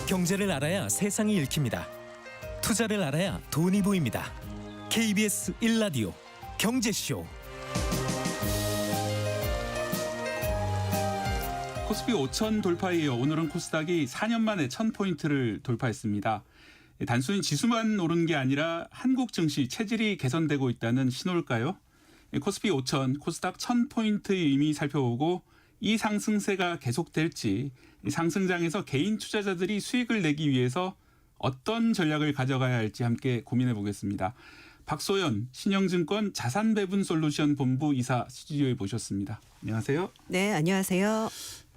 경제를 알아야 세상이 읽힙니다. 투자를 알아야 돈이 보입니다. KBS 1라디오 경제쇼. 코스피 5천 돌파에 이어 오늘은 코스닥이 4년 만에 1000포인트를 돌파했습니다. 단순히 지수만 오른 게 아니라 한국 증시 체질이 개선되고 있다는 신호일까요? 코스피 5천, 코스닥 1000포인트 이미 살펴보고 이 상승세가 계속될지, 상승장에서 개인 투자자들이 수익을 내기 위해서 어떤 전략을 가져가야 할지 함께 고민해 보겠습니다. 박소연 신영증권 자산배분솔루션 본부 이사 스튜디오에 모셨습니다. 안녕하세요. 네, 안녕하세요.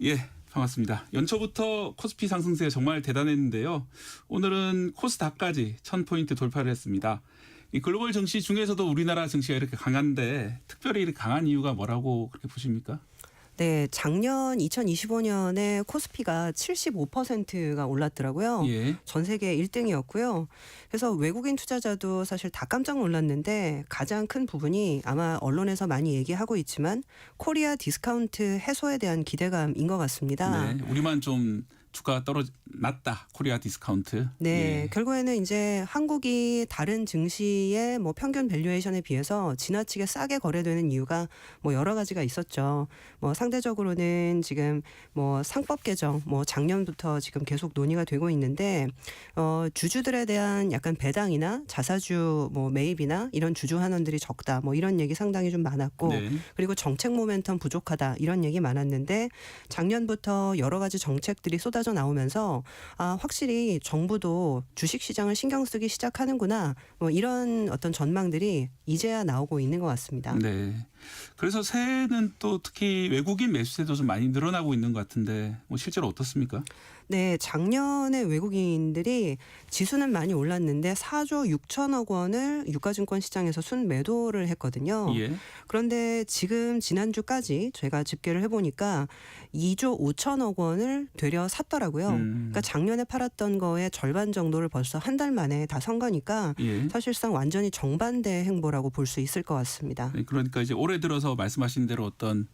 예, 반갑습니다. 연초부터 코스피 상승세가 정말 대단했는데요. 오늘은 코스닥까지 1000포인트 돌파를 했습니다. 이 글로벌 증시 중에서도 우리나라 증시가 이렇게 강한데 특별히 이렇게 강한 이유가 뭐라고 그렇게 보십니까? 네, 작년 2025년에 코스피가 75%가 올랐더라고요. 예. 전 세계 1등이었고요. 그래서 외국인 투자자도 사실 다 깜짝 놀랐는데 가장 큰 부분이 아마 언론에서 많이 얘기하고 있지만 코리아 디스카운트 해소에 대한 기대감인 것 같습니다. 네, 우리만 좀 주가가 낮다. 코리아 디스카운트. 네, 예. 결국에는 이제 한국이 다른 증시의 뭐 평균 밸류에이션에 비해서 지나치게 싸게 거래되는 이유가 뭐 여러 가지가 있었죠. 뭐 상대적으로는 지금 뭐 상법 개정 뭐 작년부터 지금 계속 논의가 되고 있는데 주주들에 대한 약간 배당이나 자사주 뭐 매입이나 이런 주주 환원들이 적다. 뭐 이런 얘기 상당히 좀 많았고 네. 그리고 정책 모멘텀 부족하다 이런 얘기 많았는데 작년부터 여러 가지 정책들이 쏟아져 나오면서 확실히 정부도 주식시장을 신경 쓰기 시작하는구나 뭐 이런 어떤 전망들이 이제야 나오고 있는 것 같습니다. 네. 그래서 새해는 또 특히 외국인 매수세도 좀 많이 늘어나고 있는 것 같은데 뭐 실제로 어떻습니까? 네, 작년에 외국인들이 지수는 많이 올랐는데 4조 6천억 원을 유가증권 시장에서 순매도를 했거든요. 예. 그런데 지금 지난주까지 제가 집계를 해보니까 2조 5천억 원을 되려 샀더라고요. 그러니까 작년에 팔았던 거의 절반 정도를 벌써 한 달 만에 다 산 거니까 예. 사실상 완전히 정반대 행보라고 볼 수 있을 것 같습니다. 네, 그러니까 이제 올해 들어서 말씀하신 대로 어떤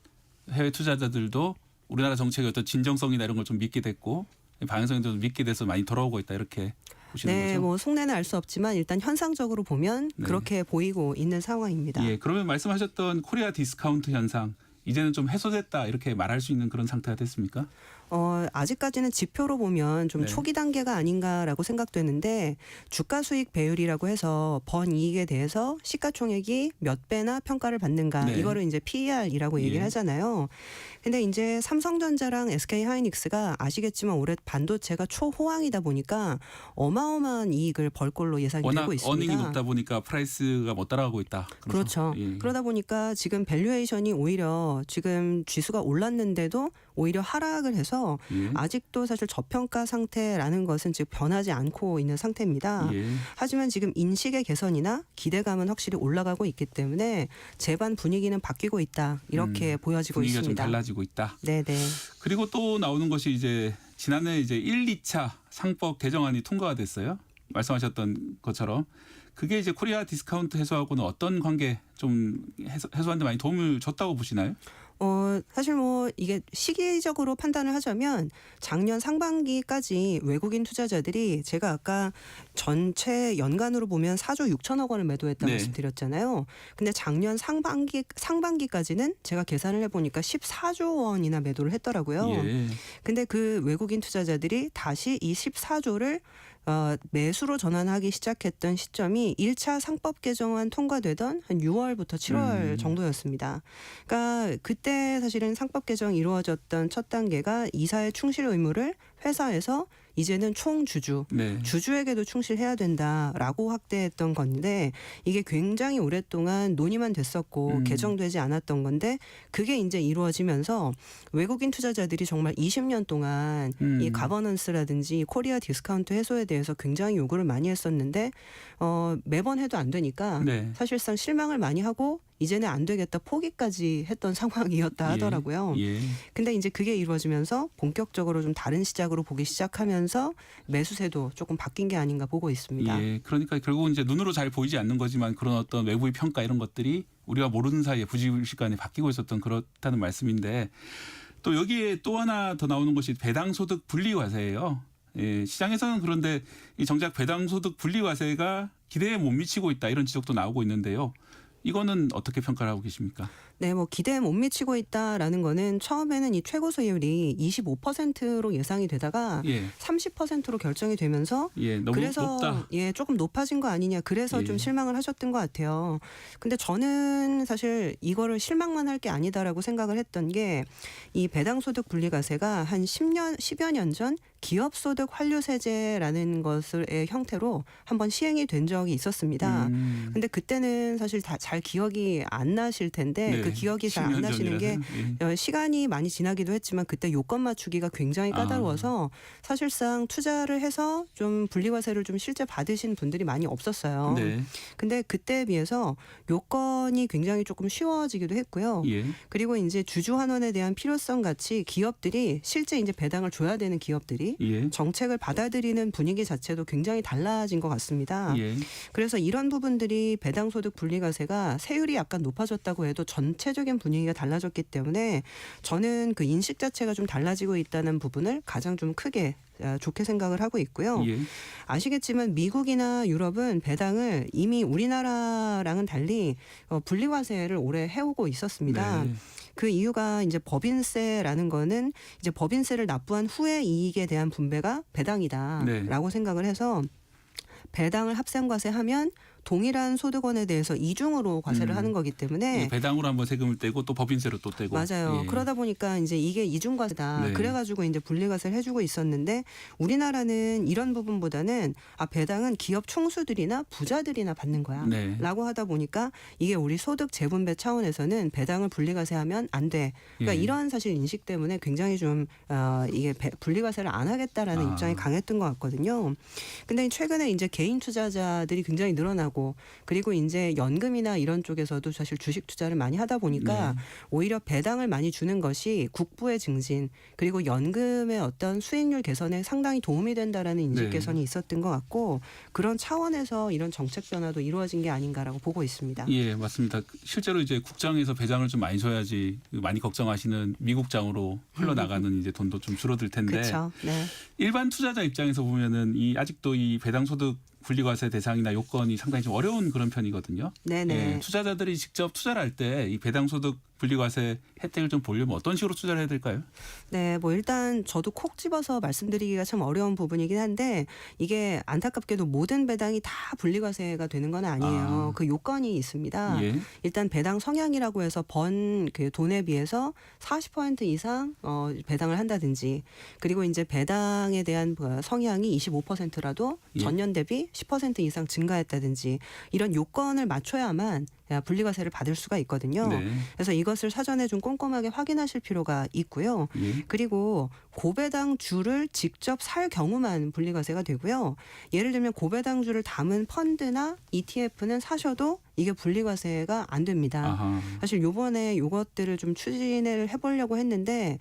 해외 투자자들도 우리나라 정책의 어떤 진정성이나 이런 걸 좀 믿게 됐고 방향성도 좀 믿게 돼서 많이 돌아오고 있다 이렇게 보시는 네, 거죠? 뭐 속내는 알 수 없지만 일단 현상적으로 보면 네. 그렇게 보이고 있는 상황입니다. 예, 그러면 말씀하셨던 코리아 디스카운트 현상 이제는 좀 해소됐다 이렇게 말할 수 있는 그런 상태가 됐습니까? 아직까지는 지표로 보면 좀 네. 초기 단계가 아닌가라고 생각되는데 주가 수익 배율이라고 해서 번 이익에 대해서 시가총액이 몇 배나 평가를 받는가 네. 이거를 이제 PER이라고 얘기를 예. 하잖아요. 근데 이제 삼성전자랑 SK하이닉스가 아시겠지만 올해 반도체가 초호황이다 보니까 어마어마한 이익을 벌 걸로 예상이 워낙 되고 있습니다. 어닝이 높다 보니까 프라이스가 못 따라가고 있다. 그렇죠. 예. 그러다 보니까 지금 밸류에이션이 오히려 지금 지수가 올랐는데도 오히려 하락을 해서 예. 아직도 사실 저평가 상태라는 것은 지금 변하지 않고 있는 상태입니다. 예. 하지만 지금 인식의 개선이나 기대감은 확실히 올라가고 있기 때문에 재반 분위기는 바뀌고 있다. 이렇게 보여지고 분위기가 있습니다. 좀 달라지고 있다. 네네. 그리고 또 나오는 것이 이제 지난해 이제 1, 2차 상법 개정안이 통과가 됐어요. 말씀하셨던 것처럼 그게 이제 코리아 디스카운트 해소하고는 어떤 관계 좀 해소하는 데 많이 도움을 줬다고 보시나요? 사실 뭐 이게 시기적으로 판단을 하자면 작년 상반기까지 외국인 투자자들이 제가 아까 전체 연간으로 보면 4조 6천억 원을 매도했다고 네. 말씀드렸잖아요. 근데 작년 상반기까지는 제가 계산을 해보니까 14조 원이나 매도를 했더라고요. 예. 근데 그 외국인 투자자들이 다시 이 14조를 매수로 전환하기 시작했던 시점이 1차 상법 개정안 통과되던 한 6월부터 7월 정도였습니다. 그러니까 그때 사실은 상법 개정이 이루어졌던 첫 단계가 이사의 충실 의무를 회사에서 이제는 총주주, 네. 주주에게도 충실해야 된다라고 확대했던 건데 이게 굉장히 오랫동안 논의만 됐었고 개정되지 않았던 건데 그게 이제 이루어지면서 외국인 투자자들이 정말 20년 동안 이 가버넌스라든지 코리아 디스카운트 해소에 대해서 굉장히 요구를 많이 했었는데 매번 해도 안 되니까 네. 사실상 실망을 많이 하고 이제는 안 되겠다 포기까지 했던 상황이었다 하더라고요. 예. 근데 이제 그게 이루어지면서 본격적으로 좀 다른 시작으로 보기 시작하면서 매수세도 조금 바뀐 게 아닌가 보고 있습니다. 예. 그러니까 결국은 이제 눈으로 잘 보이지 않는 거지만 그런 어떤 외부의 평가 이런 것들이 우리가 모르는 사이에 부지불식간에 바뀌고 있었던 그렇다는 말씀인데 또 여기에 또 하나 더 나오는 것이 배당소득 분리과세예요. 예, 시장에서는 그런데 이 정작 배당소득 분리과세가 기대에 못 미치고 있다 이런 지적도 나오고 있는데요. 이거는 어떻게 평가를 하고 계십니까? 네, 뭐 기대에 못 미치고 있다라는 거는 처음에는 이 최고 수익률이 25%로 예상이 되다가 예, 30%로 결정이 되면서 예, 너무 그래서 높다. 예, 조금 높아진 거 아니냐. 그래서 예. 좀 실망을 하셨던 것 같아요. 근데 저는 사실 이거를 실망만 할 게 아니다라고 생각을 했던 게 이 배당소득 분리과세가 한 10여 년 전 기업소득 환류세제라는 것의 형태로 한번 시행이 된 적이 있었습니다. 근데 그때는 사실 다 잘 기억이 안 나실 텐데 네, 그 기억이 잘 안 10년 나시는 게 전이라서, 예. 시간이 많이 지나기도 했지만 그때 요건 맞추기가 굉장히 까다로워서 사실상 투자를 해서 좀 분리과세를 좀 실제 받으신 분들이 많이 없었어요. 네, 근데 그때에 비해서 요건이 굉장히 조금 쉬워지기도 했고요. 예, 그리고 이제 주주환원에 대한 필요성 같이 기업들이 실제 이제 배당을 줘야 되는 기업들이 예, 정책을 받아들이는 분위기 자체도 굉장히 달라진 것 같습니다. 예, 그래서 이런 부분들이 배당소득 분리과세가 세율이 약간 높아졌다고 해도 전체적인 분위기가 달라졌기 때문에 저는 그 인식 자체가 좀 달라지고 있다는 부분을 가장 좀 크게 좋게 생각을 하고 있고요. 예, 아시겠지만 미국이나 유럽은 배당을 이미 우리나라랑은 달리 분리과세를 오래 해오고 있었습니다. 네, 그 이유가 이제 법인세라는 거는 이제 법인세를 납부한 후의 이익에 대한 분배가 배당이다라고 생각을 해서 배당을 합산과세하면 동일한 소득원에 대해서 이중으로 과세를 하는 거기 때문에 예, 배당으로 한번 세금을 떼고 또 법인세로 또 떼고. 맞아요. 예. 그러다 보니까 이제 이게 이중과세다. 네. 그래가지고 이제 분리과세를 해주고 있었는데 우리나라는 이런 부분보다는 배당은 기업 총수들이나 부자들이나 받는 거야. 네. 라고 하다 보니까 이게 우리 소득 재분배 차원에서는 배당을 분리과세하면 안 돼. 그러니까 예. 이런 사실 인식 때문에 굉장히 좀 이게 분리과세를 안 하겠다라는 입장이 강했던 것 같거든요. 근데 최근에 이제 개인 투자자들이 굉장히 늘어나고 그리고 이제 연금이나 이런 쪽에서도 사실 주식 투자를 많이 하다 보니까 네. 오히려 배당을 많이 주는 것이 국부의 증진 그리고 연금의 어떤 수익률 개선에 상당히 도움이 된다라는 인식 네. 개선이 있었던 것 같고 그런 차원에서 이런 정책 변화도 이루어진 게 아닌가라고 보고 있습니다. 예, 맞습니다. 실제로 이제 국장에서 배당을 좀 많이 줘야지 많이 걱정하시는 미국장으로 흘러나가는 이제 돈도 좀 줄어들 텐데 그렇죠. 네. 일반 투자자 입장에서 보면은 아직도 이 배당소득 분리과세 대상이나 요건이 상당히 좀 어려운 그런 편이거든요. 네네. 예, 투자자들이 직접 투자를 할 때 이 배당소득 분리과세 혜택을 좀 보려면 어떤 식으로 투자를 해야 될까요? 네, 뭐 일단 저도 콕 집어서 말씀드리기가 참 어려운 부분이긴 한데 이게 안타깝게도 모든 배당이 다 분리과세가 되는 건 아니에요. 그 요건이 있습니다. 예. 일단 배당 성향이라고 해서 번 그 돈에 비해서 40% 이상 배당을 한다든지 그리고 이제 배당에 대한 성향이 25%라도 예. 전년 대비 10% 이상 증가했다든지 이런 요건을 맞춰야만 분리과세를 받을 수가 있거든요. 네. 그래서 이것을 사전에 좀 꼼꼼하게 확인하실 필요가 있고요. 예. 그리고 고배당주를 직접 살 경우만 분리과세가 되고요. 예를 들면 고배당주를 담은 펀드나 ETF는 사셔도 이게 분리과세가 안 됩니다. 아하. 사실 요번에 요것들을 좀 추진을 해보려고 했는데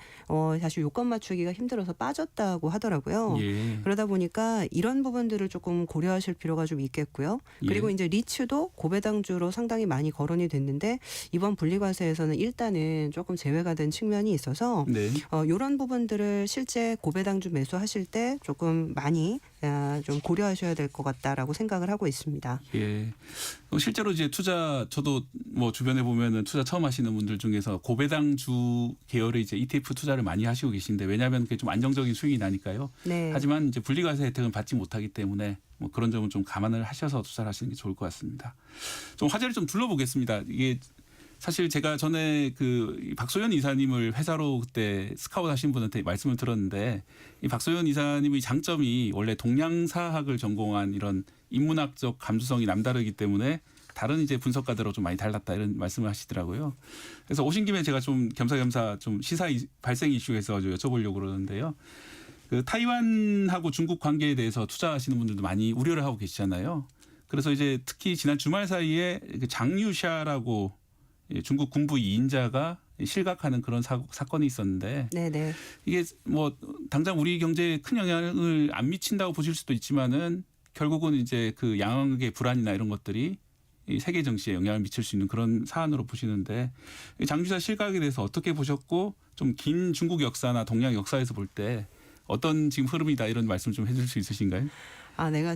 사실 요건 맞추기가 힘들어서 빠졌다고 하더라고요. 예. 그러다 보니까 이런 부분들을 조금 고려하실 필요가 좀 있겠고요. 그리고 예. 이제 리츠도 고배당주로 상당히 많이 거론이 됐는데 이번 분리과세에서는 일단은 조금 제외가 된 측면이 있어서 네. 이런 부분들을 실제 고배당주 매수하실 때 조금 많이 좀 고려하셔야 될 것 같다라고 생각을 하고 있습니다. 예. 실제로 이제 저도 뭐 주변에 보면은 투자 처음 하시는 분들 중에서 고배당주 계열의 이제 ETF 투자를 많이 하시고 계신데 왜냐하면 그게 좀 안정적인 수익이 나니까요. 네. 하지만 이제 분리과세 혜택은 받지 못하기 때문에 뭐 그런 점은 좀 감안을 하셔서 투자를 하시는 게 좋을 것 같습니다. 좀 화제를 좀 둘러보겠습니다. 이게 사실 제가 전에 그 박소연 이사님을 회사로 그때 스카웃 하신 분한테 말씀을 들었는데 이 박소연 이사님의 장점이 원래 동양사학을 전공한 이런 인문학적 감수성이 남다르기 때문에 다른 이제 분석가들하고 좀 많이 달랐다 이런 말씀을 하시더라고요. 그래서 오신 김에 제가 좀 겸사겸사 좀 시사 발생 이슈에서 좀 여쭤보려고 그러는데요. 그 타이완하고 중국 관계에 대해서 투자하시는 분들도 많이 우려를 하고 계시잖아요. 그래서 이제 특히 지난 주말 사이에 그 장유샤라고 중국 군부 2인자가 실각하는 그런 사건이 있었는데 네네. 이게 뭐 당장 우리 경제에 큰 영향을 안 미친다고 보실 수도 있지만은 결국은 이제 그 양극의 불안이나 이런 것들이 이 세계 정치에 영향을 미칠 수 있는 그런 사안으로 보시는데 장유샤 실각에 대해서 어떻게 보셨고 좀 긴 중국 역사나 동양 역사에서 볼 때 어떤 지금 흐름이다 이런 말씀 좀 해줄 수 있으신가요?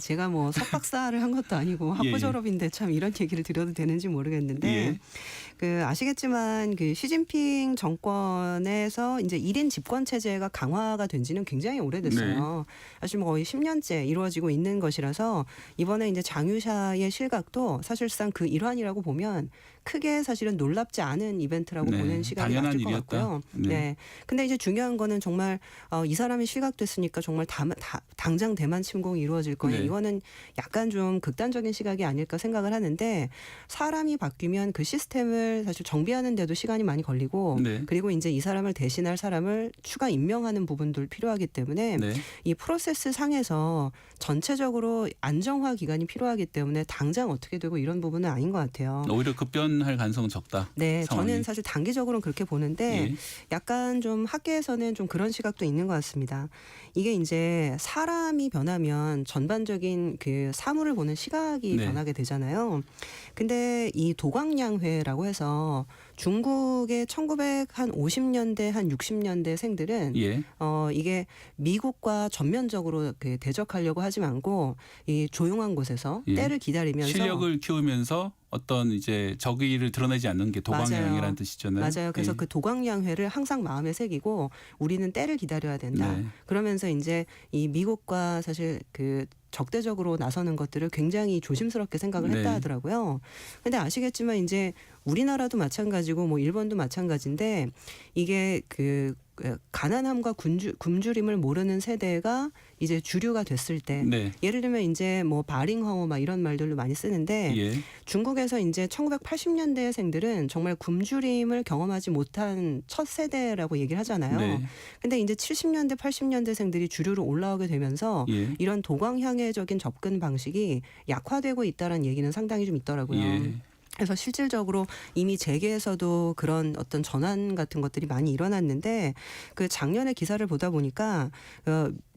제가 뭐 석박사를 한 것도 아니고 학부 예, 예. 졸업인데 참 이런 얘기를 드려도 되는지 모르겠는데 예. 아시겠지만 시진핑 정권에서 이제 1인 집권 체제가 강화가 된 지는 굉장히 오래됐어요. 사실 뭐 거의 10년째 이루어지고 있는 것이라서 이번에 이제 장유샤의 실각도 사실상 그 일환이라고 보면 크게 사실은 놀랍지 않은 이벤트라고 네, 보는 시각이 당연한 맞을 것 일이었다. 같고요. 네. 네. 근데 이제 중요한 거는 정말 이 사람이 실각됐으니까 정말 당장 대만 침공이 이루어질 거예요. 네. 이거는 약간 좀 극단적인 시각이 아닐까 생각을 하는데 사람이 바뀌면 그 시스템을 사실 정비하는 데도 시간이 많이 걸리고 네. 그리고 이제 이 사람을 대신할 사람을 추가 임명하는 부분들 필요하기 때문에 네. 이 프로세스 상에서 전체적으로 안정화 기간이 필요하기 때문에 당장 어떻게 되고 이런 부분은 아닌 것 같아요. 오히려 급변할 가능성은 적다. 네, 상황이. 저는 사실 단기적으로는 그렇게 보는데 예. 약간 좀 학계에서는 좀 그런 시각도 있는 것 같습니다. 이게 이제 사람이 변하면 전반적인 그 사물을 보는 시각이 네. 변하게 되잖아요. 근데 이 도광량회라고 해서 중국의 1950년대 한 60년대 생들은 예. 이게 미국과 전면적으로 그 대적하려고 하지 않고 이 조용한 곳에서 예. 때를 기다리면서 실력을 키우면서 어떤 이제 적의를 드러내지 않는 게 도방향이라는 맞아요. 뜻이잖아요. 맞아요. 그래서 예. 그 도광량회를 항상 마음에 새기고 우리는 때를 기다려야 된다. 네. 그러면서 이제 이 미국과 사실 그 적대적으로 나서는 것들을 굉장히 조심스럽게 생각을 네. 했다 하더라고요. 근데 아시겠지만 이제 우리나라도 마찬가지고 뭐 일본도 마찬가지인데 이게 그 가난함과 굶주림을 모르는 세대가 이제 주류가 됐을 때 네. 예를 들면 이제 뭐 바링하오 막 이런 말들로 많이 쓰는데 예. 중국에서 이제 1980년대생들은 정말 굶주림을 경험하지 못한 첫 세대라고 얘기를 하잖아요. 네. 근데 이제 70년대, 80년대생들이 주류로 올라오게 되면서 예. 이런 도광향해적인 접근 방식이 약화되고 있다는 얘기는 상당히 좀 있더라고요. 예. 그래서 실질적으로 이미 재계에서도 그런 어떤 전환 같은 것들이 많이 일어났는데 그 작년에 기사를 보다 보니까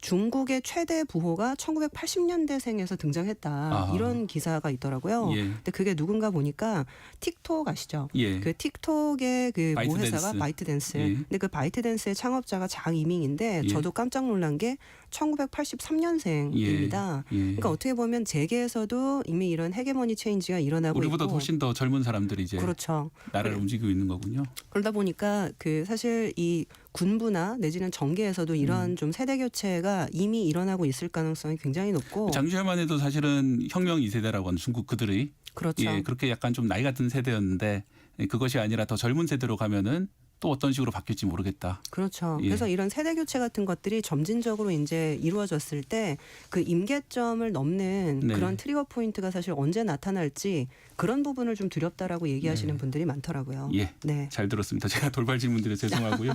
중국의 최대 부호가 1980년대생에서 등장했다. 아. 이런 기사가 있더라고요. 예. 근데 그게 누군가 보니까 틱톡 아시죠? 예. 그 틱톡의 그 모 바이트댄스. 회사가 바이트댄스. 예. 근데 그 바이트댄스의 창업자가 장이밍인데 예. 저도 깜짝 놀란 게 1983년생입니다. 예. 그러니까 어떻게 보면 재계에서도 이미 이런 헤게모니 체인지가 일어나고 우리보다 있고 훨씬 더 젊은 사람들이 이제 그렇죠. 나라를 움직이고 있는 거군요. 그러다 보니까 그 사실 이 군부나 내지는 정계에서도 이런 좀 세대 교체가 이미 일어나고 있을 가능성이 굉장히 높고 장시환만 해도 사실은 혁명 2세대라고 하는 중국 그들의 그렇죠. 예, 그렇게 약간 좀 나이 같은 세대였는데 그것이 아니라 더 젊은 세대로 가면은 또 어떤 식으로 바뀔지 모르겠다. 그렇죠. 예. 그래서 이런 세대 교체 같은 것들이 점진적으로 이제 이루어졌을 때 그 임계점을 넘는 네. 그런 트리거 포인트가 사실 언제 나타날지 그런 부분을 좀 두렵다라고 얘기하시는 분들이 많더라고요. 예. 네. 잘 들었습니다. 제가 돌발 질문드려 죄송하고요.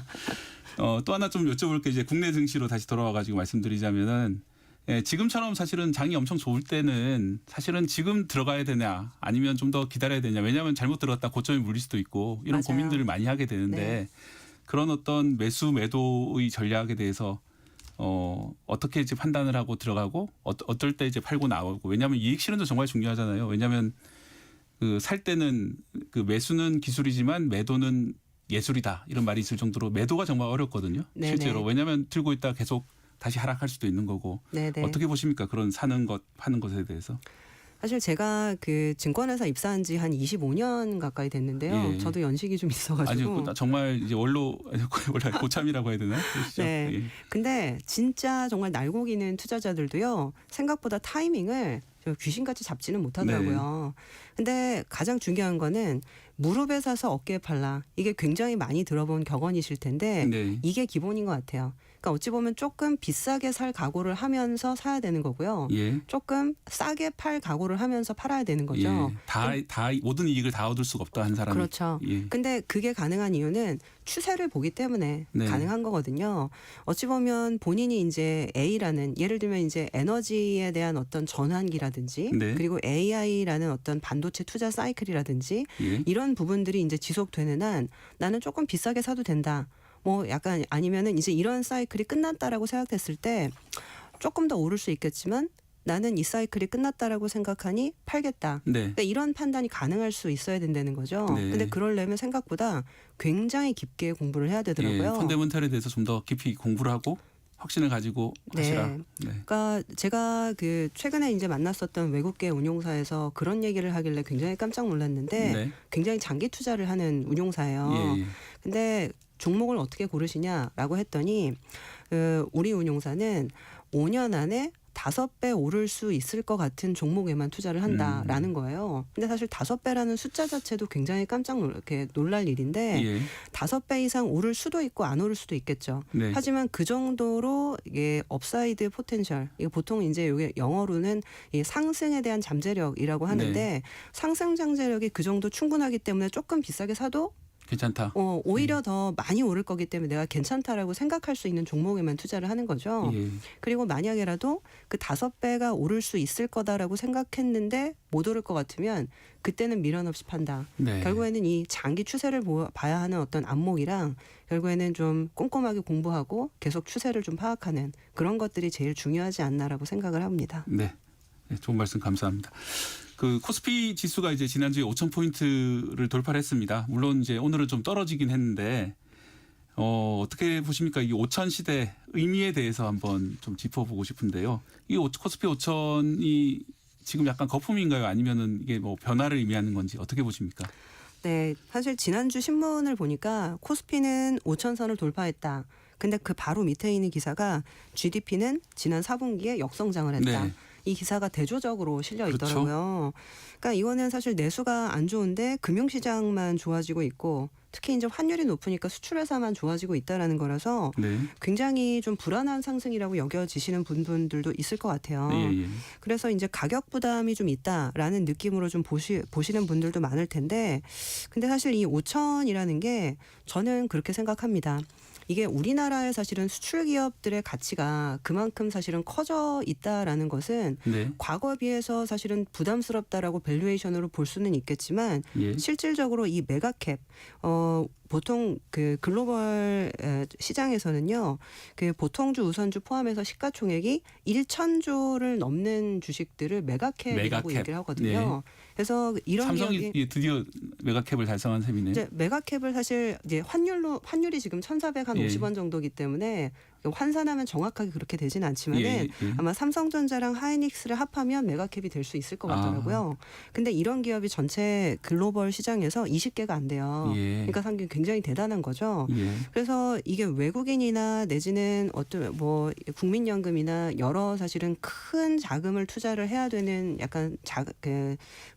또 하나 좀 여쭤볼 게 이제 국내 증시로 다시 돌아와 가지고 말씀드리자면은 지금처럼 사실은 장이 엄청 좋을 때는 사실은 지금 들어가야 되냐 아니면 좀 더 기다려야 되냐. 왜냐하면 잘못 들어갔다 고점이 물릴 수도 있고 이런 맞아요. 고민들을 많이 하게 되는데 네. 그런 어떤 매수 매도의 전략에 대해서 어떻게 이제 판단을 하고 들어가고 어떨 때 이제 팔고 나오고 왜냐하면 이익 실현도 정말 중요하잖아요. 왜냐하면 그 살 때는 그 매수는 기술이지만 매도는 예술이다 이런 말이 있을 정도로 매도가 정말 어렵거든요. 네네. 실제로 왜냐하면 들고 있다 계속 다시 하락할 수도 있는 거고 네네. 어떻게 보십니까? 그런 사는 것 파는 것에 대해서. 사실 제가 그 증권회사 입사한 지 한 25년 가까이 됐는데요. 예. 저도 연식이 좀 있어가지고. 아니 정말 이제 원래 고참이라고 해야 되나? 그러시죠? 네. 예. 근데 진짜 정말 날고기는 투자자들도요. 생각보다 타이밍을 좀 귀신같이 잡지는 못하더라고요. 근데 가장 중요한 거는 무릎에 사서 어깨에 팔라. 이게 굉장히 많이 들어본 격언이실 텐데 네. 이게 기본인 것 같아요. 그러니까 어찌 보면 조금 비싸게 살 각오를 하면서 사야 되는 거고요. 예. 조금 싸게 팔 각오를 하면서 팔아야 되는 거죠. 예. 다 모든 이익을 다 얻을 수가 없다 한 사람이. 그렇죠. 예. 근데 그게 가능한 이유는 추세를 보기 때문에 네. 가능한 거거든요. 어찌 보면 본인이 이제 A라는 예를 들면 이제 에너지에 대한 어떤 전환기라든지 네. 그리고 AI라는 어떤 반도체 투자 사이클이라든지 예. 이런 부분들이 이제 지속되는 한 나는 조금 비싸게 사도 된다. 뭐 약간 아니면은 이제 이런 사이클이 끝났다라고 생각했을 때 조금 더 오를 수 있겠지만 나는 이 사이클이 끝났다라고 생각하니 팔겠다. 네. 그러니까 이런 판단이 가능할 수 있어야 된다는 거죠. 네. 근데 그러려면 생각보다 굉장히 깊게 공부를 해야 예. 되더라고요. 펀더멘털에 대해서 좀 더 깊이 공부를 하고 확신을 가지고 하시라. 네. 네. 그러니까 제가 그 최근에 이제 만났었던 외국계 운용사에서 그런 얘기를 하길래 굉장히 깜짝 놀랐는데 네. 굉장히 장기 투자를 하는 운용사예요. 예, 예. 근데 종목을 어떻게 고르시냐라고 했더니 우리 운용사는 5년 안에 5배 오를 수 있을 것 같은 종목에만 투자를 한다라는 거예요. 근데 사실 5배라는 숫자 자체도 굉장히 깜짝 놀랄 일인데 예. 5배 이상 오를 수도 있고 안 오를 수도 있겠죠. 네. 하지만 그 정도로 이게 업사이드 포텐셜, 이게 보통 이제 이게 영어로는 이 상승에 대한 잠재력이라고 하는데 네. 상승 잠재력이 그 정도 충분하기 때문에 조금 비싸게 사도 괜찮다. 오히려 더 많이 오를 거기 때문에 내가 괜찮다라고 생각할 수 있는 종목에만 투자를 하는 거죠. 예. 그리고 만약에라도 그 5배가 오를 수 있을 거다라고 생각했는데 못 오를 것 같으면 그때는 미련 없이 판다. 네. 결국에는 이 장기 추세를 봐야 하는 어떤 안목이랑 결국에는 좀 꼼꼼하게 공부하고 계속 추세를 좀 파악하는 그런 것들이 제일 중요하지 않나라고 생각을 합니다. 네. 네, 좋은 말씀 감사합니다. 그 코스피 지수가 이제 지난주에 5,000포인트를 돌파를 했습니다. 물론 이제 오늘은 좀 떨어지긴 했는데 어떻게 보십니까? 이 5,000 시대 의미에 대해서 한번 좀 짚어보고 싶은데요. 이 코스피 5,000이 지금 약간 거품인가요? 아니면은 이게 뭐 변화를 의미하는 건지 어떻게 보십니까? 네, 사실 지난주 신문을 보니까 코스피는 5,000선을 돌파했다. 근데 그 바로 밑에 있는 기사가 GDP는 지난 4분기에 역성장을 했다. 네. 이 기사가 대조적으로 실려 그렇죠. 있더라고요. 그러니까 이거는 사실 내수가 안 좋은데 금융시장만 좋아지고 있고 특히 이제 환율이 높으니까 수출회사만 좋아지고 있다라는 거라서 네. 굉장히 좀 불안한 상승이라고 여겨지시는 분들도 있을 것 같아요. 예, 예. 그래서 이제 가격 부담이 좀 있다라는 느낌으로 좀 보시는 분들도 많을 텐데 근데 사실 이 5천이라는 게 저는 그렇게 생각합니다. 이게 우리나라의 사실은 수출 기업들의 가치가 그만큼 사실은 커져 있다라는 것은 네. 과거에 비해서 사실은 부담스럽다라고 밸류에이션으로 볼 수는 있겠지만 예. 실질적으로 이 메가캡 보통 그 글로벌 시장에서는요. 그 보통주 우선주 포함해서 시가총액이 1,000조를 넘는 주식들을 메가캡이라고 메가캡. 얘기를 하거든요. 그래서 이런 삼성이 기업이 드디어 메가캡을 달성한 셈이네요. 이제 메가캡을 사실 이제 환율이 지금 1,450원 정도기 때문에 환산하면 정확하게 그렇게 되지는 않지만은 예, 예. 아마 삼성전자랑 하이닉스를 합하면 메가캡이 될 수 있을 것 같더라고요. 근데 이런 기업이 전체 글로벌 시장에서 20개가 안 돼요. 예. 그러니까 상당히 굉장히 대단한 거죠. 예. 그래서 이게 외국인이나 내지는 어떤 뭐 국민연금이나 여러 사실은 큰 자금을 투자를 해야 되는 약간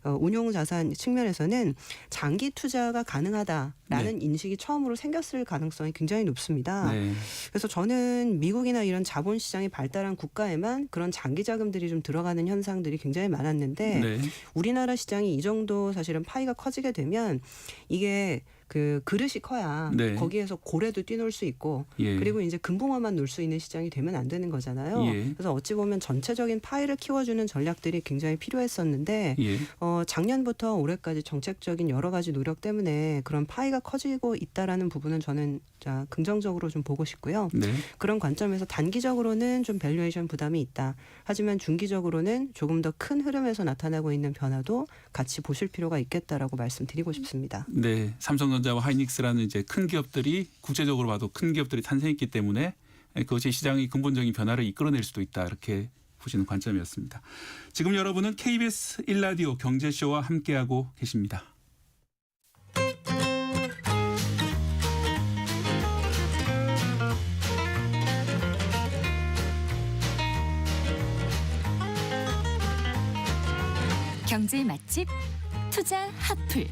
운용 자산 측면에서는 장기 투자가 가능하다라는 인식이 처음으로 생겼을 가능성이 굉장히 높습니다. 네. 그래서 저는 미국이나 이런 자본시장이 발달한 국가에만 그런 장기 자금들이 좀 들어가는 현상들이 굉장히 많았는데 네. 우리나라 시장이 이 정도 사실은 파이가 커지게 되면 이게 그 그릇이 커야 네. 거기에서 고래도 뛰놀 수 있고 예. 그리고 이제 금붕어만 놀 수 있는 시장이 되면 안 되는 거잖아요. 예. 그래서 어찌 보면 전체적인 파이를 키워주는 전략들이 굉장히 필요했었는데 예. 작년부터 올해까지 정책적인 여러 가지 노력 때문에 그런 파이가 커지고 있다라는 부분은 저는 긍정적으로 좀 보고 싶고요. 네. 그런 관점에서 단기적으로는 좀 밸류에이션 부담이 있다. 하지만 중기적으로는 조금 더 큰 흐름에서 나타나고 있는 변화도 같이 보실 필요가 있겠다라고 말씀드리고 싶습니다. 네. 삼성전자와 하이닉스라는 이제 큰 기업들이 국제적으로 봐도 큰 기업들이 탄생했기 때문에 그것이 시장의 근본적인 변화를 이끌어낼 수도 있다. 이렇게 보시는 관점이었습니다. 지금 여러분은 KBS 1라디오 경제쇼와 함께하고 계십니다. 경제 맛집 투자 핫플.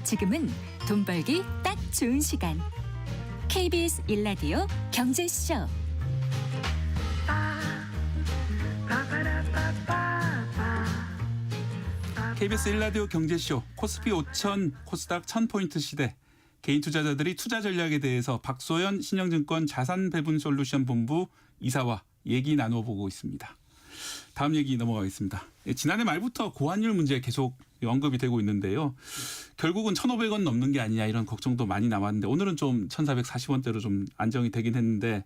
지금은 돈 벌기 딱 좋은 시간. KBS 1라디오 경제쇼. KBS 1라디오 경제쇼 코스피 5,000 코스닥 1,000포인트 시대 개인 투자자들이 투자 전략에 대해서 박소연 신영증권 자산배분솔루션 본부 이사와 얘기 나눠보고 있습니다. 다음 얘기 넘어가겠습니다. 지난해 말부터 고환율 문제 계속 언급이 되고 있는데요. 결국은 1,500원 넘는 게 아니냐 이런 걱정도 많이 남았는데 오늘은 좀 1,440원대로 좀 안정이 되긴 했는데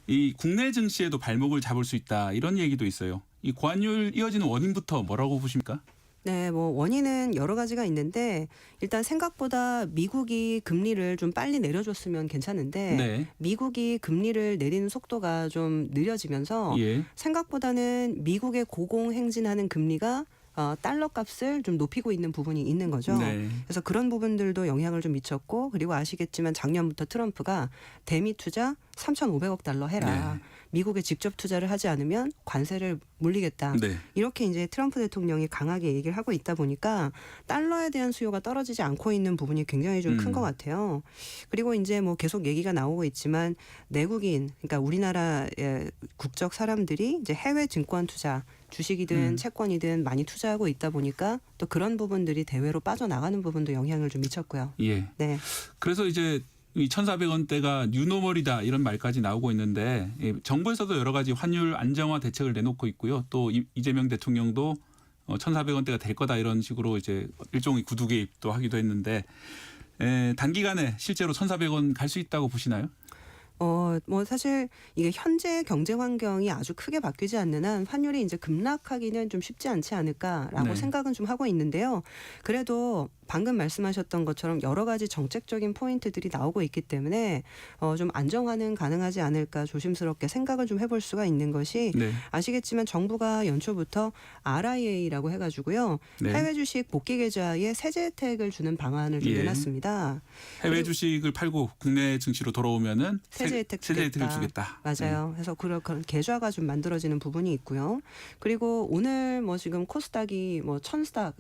이 국내 증시에도 발목을 잡을 수 있다 이런 얘기도 있어요. 이 고환율 이어지는 원인부터 뭐라고 보십니까? 네, 뭐 원인은 여러 가지가 있는데 일단 생각보다 미국이 금리를 좀 빨리 내려줬으면 괜찮은데 네. 미국이 금리를 내리는 속도가 좀 느려지면서 예. 생각보다는 미국의 고공행진하는 금리가 달러 값을 좀 높이고 있는 부분이 있는 거죠. 네. 그래서 그런 부분들도 영향을 좀 미쳤고 그리고 아시겠지만 작년부터 트럼프가 대미 투자 3,500억 달러 해라. 네. 미국에 직접 투자를 하지 않으면 관세를 물리겠다. 네. 이렇게 이제 트럼프 대통령이 강하게 얘기를 하고 있다 보니까 달러에 대한 수요가 떨어지지 않고 있는 부분이 굉장히 좀 큰 것 같아요. 그리고 이제 뭐 계속 얘기가 나오고 있지만 내국인, 그러니까 우리나라의 국적 사람들이 이제 해외 증권 투자, 주식이든 채권이든 많이 투자하고 있다 보니까 또 그런 부분들이 대외로 빠져나가는 부분도 영향을 좀 미쳤고요. 예. 네. 그래서 이제 이 1,400원대가 뉴노멀이다 이런 말까지 나오고 있는데 정부에서도 여러 가지 환율 안정화 대책을 내놓고 있고요. 또 이재명 대통령도 1,400원대가 될 거다 이런 식으로 이제 일종의 구두 개입도 하기도 했는데 단기간에 실제로 1,400원 갈 수 있다고 보시나요? 뭐 사실 이게 현재 경제 환경이 아주 크게 바뀌지 않는 한 환율이 이제 급락하기는 좀 쉽지 않지 않을까라고 네. 생각은 좀 하고 있는데요. 그래도 방금 말씀하셨던 것처럼 여러 가지 정책적인 포인트들이 나오고 있기 때문에 좀 안정화는 가능하지 않을까 조심스럽게 생각을 좀 해볼 수가 있는 것이 네. 아시겠지만 정부가 연초부터 RIA라고 해가지고요. 네. 해외 주식 복귀 계좌에 세제 혜택을 주는 방안을 좀 예. 내놨습니다. 해외 주식을 팔고 국내 증시로 돌아오면은 세제 혜택 세제 혜택을 주겠다. 주겠다. 맞아요. 그래서 그런 계좌가 좀 만들어지는 부분이 있고요. 그리고 오늘 뭐 지금 코스닥이 뭐 1,000스닥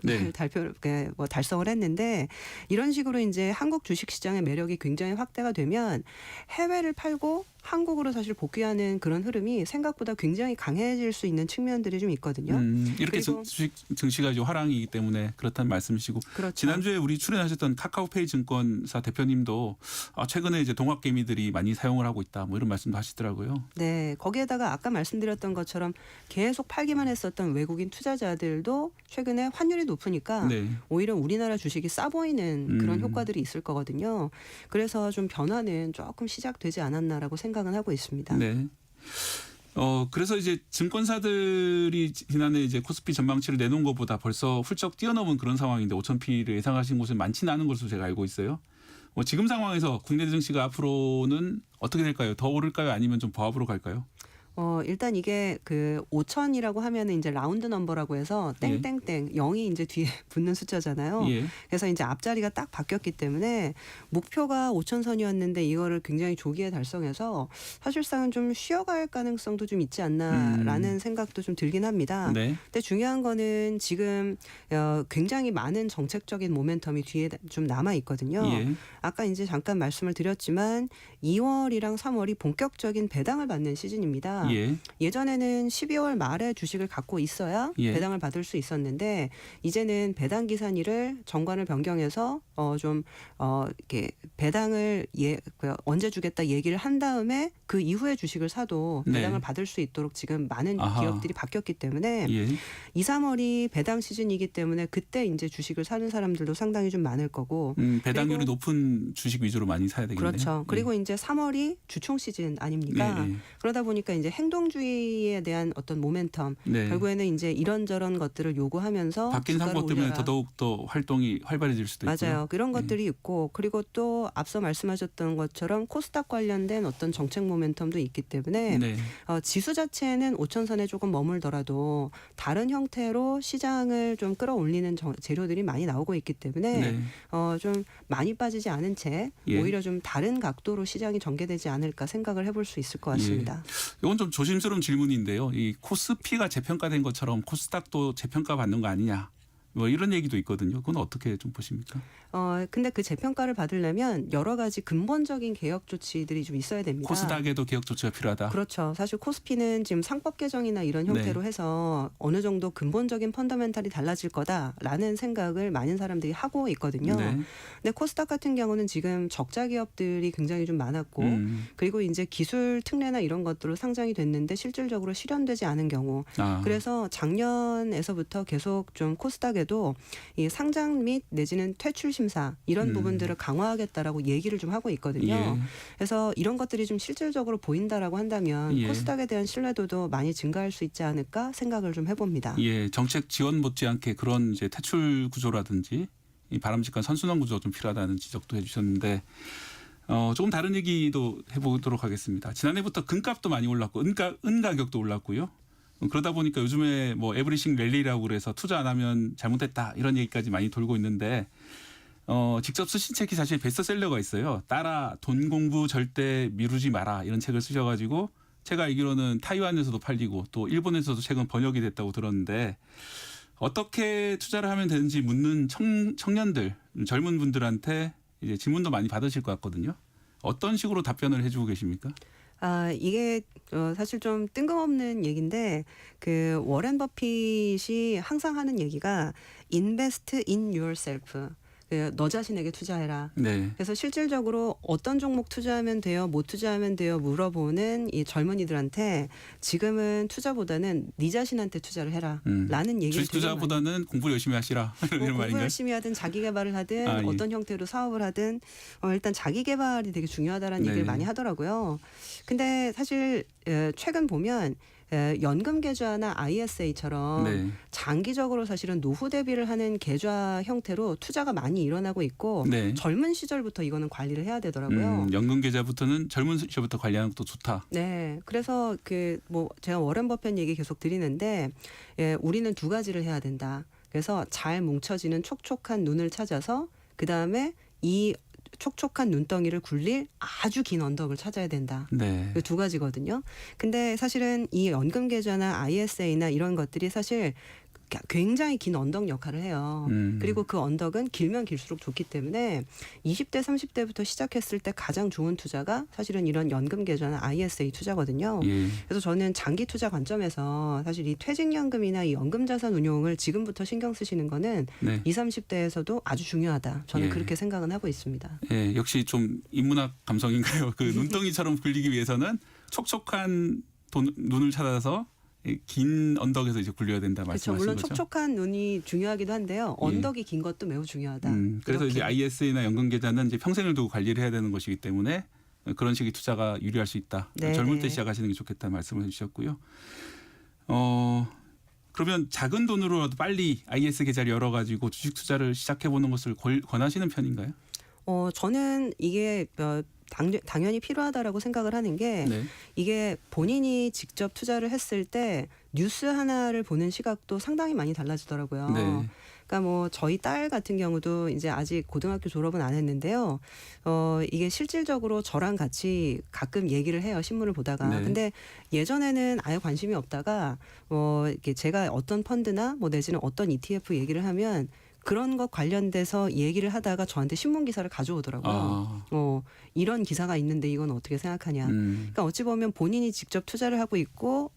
네. 뭐 달성을 했는데 이런 식으로 이제 한국 주식 시장의 매력이 굉장히 확대가 되면 해외를 팔고 한국으로 사실 복귀하는 그런 흐름이 생각보다 굉장히 강해질 수 있는 측면들이 좀 있거든요. 이렇게 그리고- 주식 증시가 이제 화랑이기 때문에 그렇다는 말씀이시고 그렇죠. 지난주에 우리 출연하셨던 카카오페이 증권사 대표님도 최근에 이제 동학개미들이 많이 사용을 하고 있다 뭐 이런 말씀도 하시더라고요. 네, 거기에다가 아까 말씀드렸던 것처럼 계속 팔기만 했었던 외국인 투자자들도 최근에 환율이 높으니까 네. 오히려 우리나라 주식이 싸 보이는 그런 음. 효과들이 있을 거거든요. 그래서 좀 변화는 조금 시작되지 않았나라고 생각은 하고 있습니다. 네. 그래서 이제 증권사들이 지난해 이제 코스피 전망치를 내놓은 것보다 벌써 훌쩍 뛰어넘은 그런 상황인데 5,000P를 예상하신 곳은 많지는 않은 것으로 제가 알고 있어요. 지금 상황에서 국내 증시가 앞으로는 어떻게 될까요? 더 오를까요? 아니면 좀 보합으로 갈까요? 일단 이게 그 5천이라고 하면은 이제 라운드 넘버라고 해서 예. 땡땡땡 0이 이제 뒤에 붙는 숫자잖아요. 예. 그래서 이제 앞자리가 딱 바뀌었기 때문에 목표가 5천선이었는데 이거를 굉장히 조기에 달성해서 사실상은 좀 쉬어갈 가능성도 좀 있지 않나라는 생각도 좀 들긴 합니다. 네. 근데 중요한 거는 지금 굉장히 많은 정책적인 모멘텀이 뒤에 좀 남아 있거든요. 예. 아까 이제 잠깐 말씀을 드렸지만 2월이랑 3월이 본격적인 배당을 받는 시즌입니다. 예. 예전에는 12월 말에 주식을 갖고 있어야 예. 배당을 받을 수 있었는데 이제는 배당 기산일을 정관을 변경해서 이렇게 배당을 언제 주겠다 얘기를 한 다음에 그 이후에 주식을 사도 네. 배당을 받을 수 있도록 지금 많은 아하. 기업들이 바뀌었기 때문에 예. 2, 3월이 배당 시즌이기 때문에 그때 이제 주식을 사는 사람들도 상당히 좀 많을 거고 배당률이 그리고- 높은 주식 위주로 많이 사야 되겠네요. 그렇죠. 그리고 이제 3월이 주총 시즌 아닙니까? 네. 그러다 보니까 이제 행동주의에 대한 어떤 모멘텀 네. 결국에는 이제 이런저런 것들을 요구하면서 바뀐 주가를 상법 때문에 올려라. 더더욱 더 활동이 활발해질 수도 있고요. 맞아요. 그런 것들이 있고 그리고 또 앞서 말씀하셨던 것처럼 코스닥 관련된 어떤 정책 모멘텀도 있기 때문에 네. 지수 자체는 5천선에 조금 머물더라도 다른 형태로 시장을 좀 끌어올리는 재료들이 많이 나오고 있기 때문에 네. 좀 많이 빠지지 않은 채 예. 오히려 좀 다른 각도로 시장이 전개되지 않을까 생각을 해볼 수 있을 것 같습니다. 이건 좀 조심스러운 질문인데요. 이 코스피가 재평가된 것처럼 코스닥도 재평가 받는 거 아니냐? 뭐 이런 얘기도 있거든요. 그건 어떻게 좀 보십니까? 근데 그 재평가를 받으려면 여러 가지 근본적인 개혁 조치들이 좀 있어야 됩니다. 코스닥에도 개혁 조치가 필요하다. 그렇죠. 사실 코스피는 지금 상법 개정이나 이런 형태로 네. 해서 어느 정도 근본적인 펀더멘탈이 달라질 거다라는 생각을 많은 사람들이 하고 있거든요. 네. 근데 코스닥 같은 경우는 지금 적자 기업들이 굉장히 좀 많았고 그리고 이제 기술 특례나 이런 것들로 상장이 됐는데 실질적으로 실현되지 않은 경우 아. 그래서 작년에서부터 계속 좀 코스닥에도 시장에도 이 상장 및 내지는 퇴출 심사 이런 부분들을 강화하겠다라고 얘기를 좀 하고 있거든요. 예. 그래서 이런 것들이 좀 실질적으로 보인다라고 한다면 예. 코스닥에 대한 신뢰도도 많이 증가할 수 있지 않을까 생각을 좀 해봅니다. 예, 정책 지원 못지않게 그런 이제 퇴출 구조라든지 이 바람직한 선순환 구조가 좀 필요하다는 지적도 해주셨는데 조금 다른 얘기도 해보도록 하겠습니다. 지난해부터 금값도 많이 올랐고 은 가격도 올랐고요. 그러다 보니까 요즘에 뭐 에브리싱 랠리라고 그래서 투자 안 하면 잘못했다 이런 얘기까지 많이 돌고 있는데 직접 쓰신 책이 사실 베스트셀러가 있어요. 따라 돈 공부 절대 미루지 마라 이런 책을 쓰셔가지고 제가 알기로는 타이완에서도 팔리고 또 일본에서도 최근 번역이 됐다고 들었는데 어떻게 투자를 하면 되는지 묻는 청년들, 젊은 분들한테 이제 질문도 많이 받으실 것 같거든요. 어떤 식으로 답변을 해주고 계십니까? 이게 사실 좀 뜬금없는 얘기인데 그 워렌 버핏이 항상 하는 얘기가 invest in yourself. 너 자신에게 투자해라. 네. 그래서 실질적으로 어떤 종목 투자하면 돼요, 못 투자하면 돼요 물어보는 이 젊은이들한테 지금은 투자보다는 네 자신한테 투자를 해라라는 얘기를 주식 투자보다는 공부 열심히 하시라 이런 공부 말인가요? 열심히 하든 자기 개발을 하든 예. 어떤 형태로 사업을 하든 일단 자기 개발이 되게 중요하다라는 네. 얘기를 많이 하더라고요. 근데 사실 최근 보면 연금 계좌나 ISA처럼 네. 장기적으로 사실은 노후 대비를 하는 계좌 형태로 투자가 많이 일어나고 있고 네. 젊은 시절부터 이거는 관리를 해야 되더라고요. 연금 계좌부터는 젊은 시절부터 관리하는 것도 좋다. 네, 그래서 제가 워렌 버핏 얘기 계속 드리는데 우리는 두 가지를 해야 된다. 그래서 잘 뭉쳐지는 촉촉한 눈을 찾아서 그 다음에 이 촉촉한 눈덩이를 굴릴 아주 긴 언덕을 찾아야 된다. 네. 그 두 가지거든요. 근데 사실은 이 연금 계좌나 ISA나 이런 것들이 사실 굉장히 긴 언덕 역할을 해요. 그리고 그 언덕은 길면 길수록 좋기 때문에 20대, 30대부터 시작했을 때 가장 좋은 투자가 사실은 이런 연금 계좌나 ISA 투자거든요. 예. 그래서 저는 장기 투자 관점에서 사실 이 퇴직연금이나 이 연금자산 운용을 지금부터 신경 쓰시는 거는 네. 20, 30대에서도 아주 중요하다. 저는 예. 그렇게 생각은 하고 있습니다. 예, 역시 좀 인문학 감성인가요? 그 눈덩이처럼 굴리기 위해서는 촉촉한 눈을 찾아서 긴 언덕에서 이제 굴려야 된다 그렇죠. 말씀하신 물론 거죠. 촉촉한 눈이 중요하기도 한데요. 예. 언덕이 긴 것도 매우 중요하다. 그래서 이렇게. 이제 ISA나 연금 계좌는 이제 평생을 두고 관리를 해야 되는 것이기 때문에 그런 식의 투자가 유리할 수 있다. 네. 젊을 때 시작하시는 게 좋겠다는 말씀을 해주셨고요. 그러면 작은 돈으로라도 빨리 IS 계좌를 열어가지고 주식 투자를 시작해 보는 것을 권하시는 편인가요? 저는 이게 당연히 필요하다라고 생각을 하는 게 네. 이게 본인이 직접 투자를 했을 때 뉴스 하나를 보는 시각도 상당히 많이 달라지더라고요. 네. 그러니까 뭐 저희 딸 같은 경우도 이제 아직 고등학교 졸업은 안 했는데요. 이게 실질적으로 저랑 같이 가끔 얘기를 해요. 신문을 보다가. 네. 근데 예전에는 아예 관심이 없다가 이렇게 제가 어떤 펀드나 뭐 내지는 어떤 ETF 얘기를 하면 그런 것 관련돼서 얘기를 하다가 저한테 신문 기사를 가져오더라고요. 이런 기사가 있는데 이건 어떻게 생각하냐. 그러니까 어찌 보면 본인이 직접 투자를 하고 있고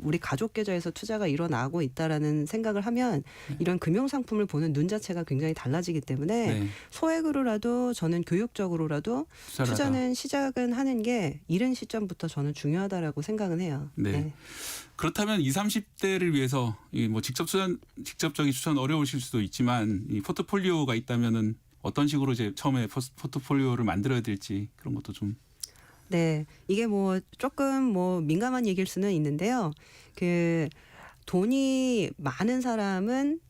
우리 가족 계좌에서 투자가 일어나고 있다라는 생각을 하면 이런 금융 상품을 보는 눈 자체가 굉장히 달라지기 때문에 네. 소액으로라도 저는 교육적으로라도 투자는 시작은 하는 게 이른 시점부터 저는 중요하다라고 생각은 해요. 네. 그렇다면 20, 30대를 위해서 뭐 직접적인 추천 어려우실 수도 있지만 이 포트폴리오가 있다면은 어떤 식으로 이제 처음에 포트폴리오를 만들어야 될지 그런 것도 좀. 네, 이게 뭐 조금 민감한 얘기일 수는 있는데요. 돈이 많은 사람은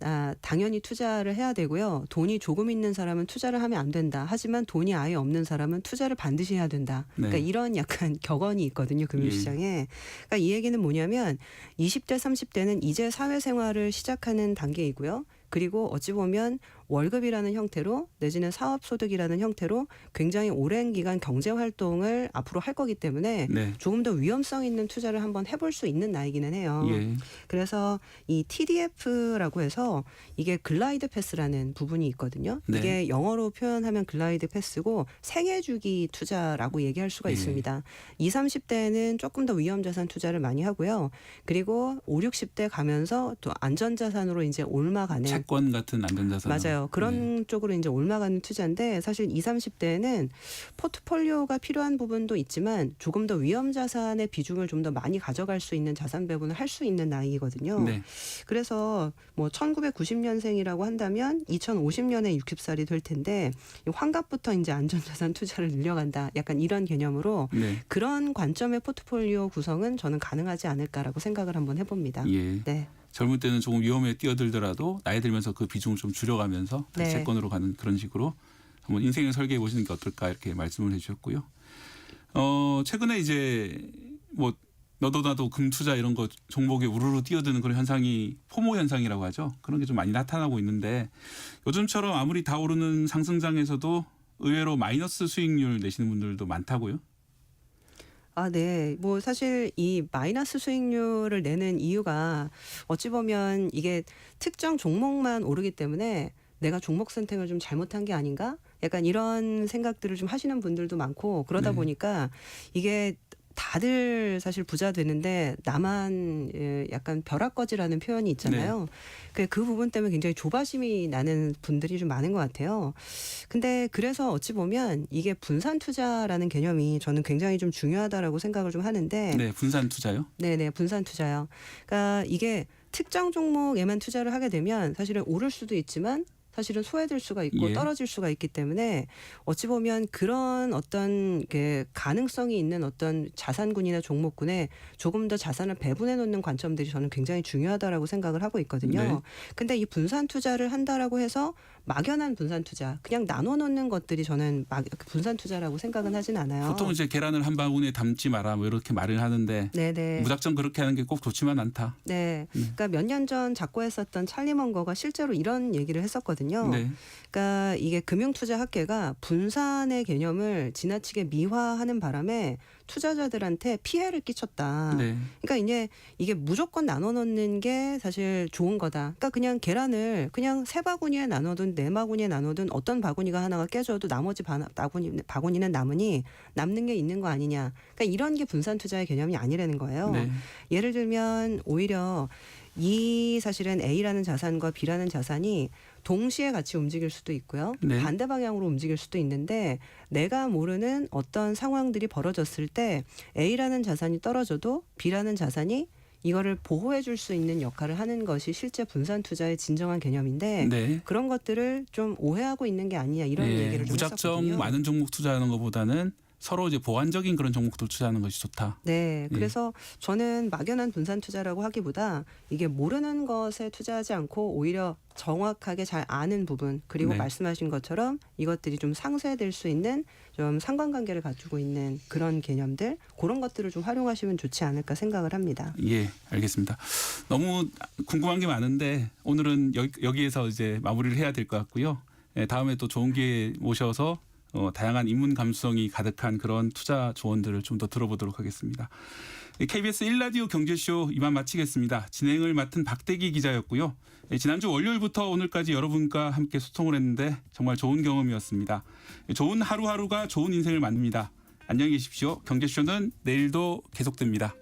당연히 투자를 해야 되고요. 돈이 조금 있는 사람은 투자를 하면 안 된다. 하지만 돈이 아예 없는 사람은 투자를 반드시 해야 된다. 네. 그러니까 이런 약간 격언이 있거든요. 금융시장에. 그러니까 이 얘기는 뭐냐면 20대, 30대는 이제 사회생활을 시작하는 단계이고요. 그리고 어찌 보면 월급이라는 형태로 내지는 사업소득이라는 형태로 굉장히 오랜 기간 경제활동을 앞으로 할 거기 때문에 네. 조금 더 위험성 있는 투자를 한번 해볼 수 있는 나이기는 해요. 예. 그래서 이 TDF라고 해서 이게 글라이드 패스라는 부분이 있거든요. 네. 이게 영어로 표현하면 글라이드 패스고 생애주기 투자라고 얘기할 수가 예. 있습니다. 20, 30대는 조금 더 위험자산 투자를 많이 하고요. 그리고 50, 60대 가면서 또 안전자산으로 이제 올라가는 채권 같은 안전자산. 맞아요. 그렇죠. 그런 쪽으로 이제 올라가는 투자인데 사실 20, 30대에는 포트폴리오가 필요한 부분도 있지만 조금 더 위험 자산의 비중을 좀 더 많이 가져갈 수 있는 자산 배분을 할 수 있는 나이거든요. 네. 그래서 뭐 1990년생이라고 한다면 2050년에 60살이 될 텐데 이 환갑부터 이제 안전자산 투자를 늘려간다. 약간 이런 개념으로 네. 그런 관점의 포트폴리오 구성은 저는 가능하지 않을까라고 생각을 한번 해봅니다. 예. 네. 젊을 때는 조금 위험에 뛰어들더라도 나이 들면서 그 비중을 좀 줄여가면서 네. 채권으로 가는 그런 식으로 한번 인생을 설계해 보시는 게 어떨까 이렇게 말씀을 해주셨고요. 최근에 이제 뭐 너도 나도 금 투자 이런 거 종목에 우르르 뛰어드는 그런 현상이 포모 현상이라고 하죠. 그런 게 좀 많이 나타나고 있는데 요즘처럼 아무리 다 오르는 상승장에서도 의외로 마이너스 수익률 내시는 분들도 많다고요? 아, 네. 뭐 사실 이 마이너스 수익률을 내는 이유가 어찌 보면 이게 특정 종목만 오르기 때문에 내가 종목 선택을 좀 잘못한 게 아닌가? 약간 이런 생각들을 좀 하시는 분들도 많고 그러다 네. 보니까 이게 다들 사실 부자 되는데 나만 약간 벼락거지라는 표현이 있잖아요. 그 부분 때문에 굉장히 조바심이 나는 분들이 좀 많은 것 같아요. 근데 그래서 어찌 보면 이게 분산 투자라는 개념이 저는 굉장히 좀 중요하다라고 생각을 좀 하는데 네, 분산 투자요. 네네, 분산 투자요. 그러니까 이게 특정 종목에만 투자를 하게 되면 사실은 오를 수도 있지만 사실은 소외될 수가 있고 예. 떨어질 수가 있기 때문에 어찌 보면 그런 어떤 그 가능성이 있는 어떤 자산군이나 종목군에 조금 더 자산을 배분해 놓는 관점들이 저는 굉장히 중요하다라고 생각을 하고 있거든요. 네. 근데 이 분산 투자를 한다라고 해서 막연한 분산 투자, 그냥 나눠 놓는 것들이 저는 분산 투자라고 생각은 하진 않아요. 보통 이제 계란을 한 바구니에 담지 마라 뭐 이렇게 말을 하는데 네네. 무작정 그렇게 하는 게 꼭 좋지만 않다. 네. 그러니까 몇 년 전 작고했었던 찰리 먼거가 실제로 이런 얘기를 했었거든요. 네. 그러니까 이게 금융투자학계가 분산의 개념을 지나치게 미화하는 바람에 투자자들한테 피해를 끼쳤다. 네. 그러니까 이제 이게 무조건 나눠 놓는 게 사실 좋은 거다. 그러니까 그냥 계란을 그냥 세 바구니에 나눠든 네 바구니에 나눠든 어떤 바구니가 하나가 깨져도 나머지 바구니는 남으니 남는 게 있는 거 아니냐. 그러니까 이런 게 분산 투자의 개념이 아니라는 거예요. 네. 예를 들면 오히려 이 사실은 A라는 자산과 B라는 자산이 동시에 같이 움직일 수도 있고요. 네. 반대 방향으로 움직일 수도 있는데 내가 모르는 어떤 상황들이 벌어졌을 때 A라는 자산이 떨어져도 B라는 자산이 이거를 보호해 줄 수 있는 역할을 하는 것이 실제 분산 투자의 진정한 개념인데 네. 그런 것들을 좀 오해하고 있는 게 아니냐 이런 네. 얘기를 좀 무작정 했었거든요. 많은 종목 투자하는 것보다는 서로 이제 보완적인 그런 종목들 투자하는 것이 좋다. 네, 그래서 저는 막연한 분산 투자라고 하기보다 이게 모르는 것에 투자하지 않고 오히려 정확하게 잘 아는 부분 그리고 네. 말씀하신 것처럼 이것들이 좀 상쇄될 수 있는 좀 상관관계를 가지고 있는 그런 개념들 그런 것들을 좀 활용하시면 좋지 않을까 생각을 합니다. 예, 알겠습니다. 너무 궁금한 게 많은데 오늘은 여기에서 이제 마무리를 해야 될 것 같고요. 예, 다음에 또 좋은 기회 모셔서 다양한 인문 감수성이 가득한 그런 투자 조언들을 좀 더 들어보도록 하겠습니다. KBS 1라디오 경제쇼 이만 마치겠습니다. 진행을 맡은 박대기 기자였고요. 지난주 월요일부터 오늘까지 여러분과 함께 소통을 했는데 정말 좋은 경험이었습니다. 좋은 하루하루가 좋은 인생을 만듭니다. 안녕히 계십시오. 경제쇼는 내일도 계속됩니다.